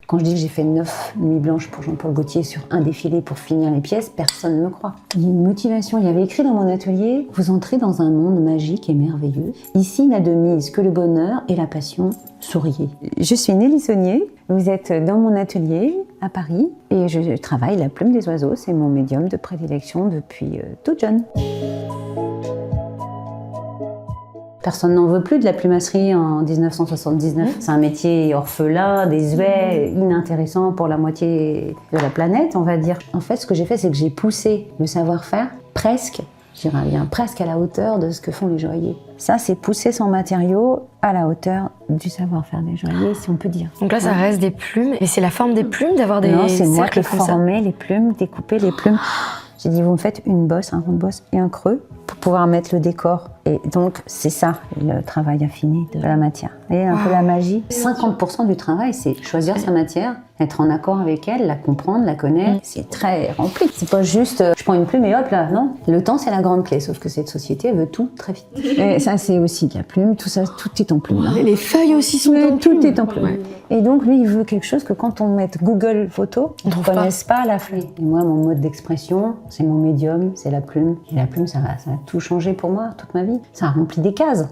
Quand je dis que j'ai fait 9 nuits blanches pour Jean-Paul Gaultier sur un défilé pour finir les pièces, personne ne me croit. Il y a une motivation. Il y avait écrit dans mon atelier « Vous entrez dans un monde magique et merveilleux. Ici n'a de mise que le bonheur et la passion. Souriez ». Je suis Nelly Saunier. Vous êtes dans mon atelier à Paris et je travaille la plume des oiseaux. C'est mon médium de prédilection depuis toute jeune. Personne n'en veut plus de la plumasserie en 1979. C'est un métier orphelin, désuet, inintéressant pour la moitié de la planète, on va dire. En fait, ce que j'ai fait, c'est que j'ai poussé le savoir-faire presque, je dirais bien presque à la hauteur de ce que font les joailliers. Ça, c'est pousser son matériau à la hauteur du savoir-faire des joailliers, si on peut dire. Donc là, ça reste des plumes. Et c'est la forme des plumes d'avoir des Non, c'est moi qui ai cercles comme ça. formé les plumes, découpé les plumes. J'ai dit, vous me faites une bosse, un rond de bosse et un creux pour pouvoir mettre le décor. Et donc, c'est ça, le travail affiné de la matière. Et un peu la magie. 50% du travail, c'est choisir sa matière, être en accord avec elle, la comprendre, la connaître. C'est très rempli. C'est pas juste, je prends une plume et hop là, non. Le temps, c'est la grande clé, sauf que cette société, elle veut tout très vite. Et ça, c'est aussi de la plume, tout ça, tout est en plume. Les feuilles aussi sont en Tout plume. est en plume. Ouais. Et donc, lui, il veut quelque chose que quand on met Google Photo, on ne trouve pas. connaisse pas la feuille. Et moi, mon mode d'expression, c'est mon médium, c'est la plume. Et la plume, ça a tout changé pour moi, toute ma vie. Ça a rempli des cases.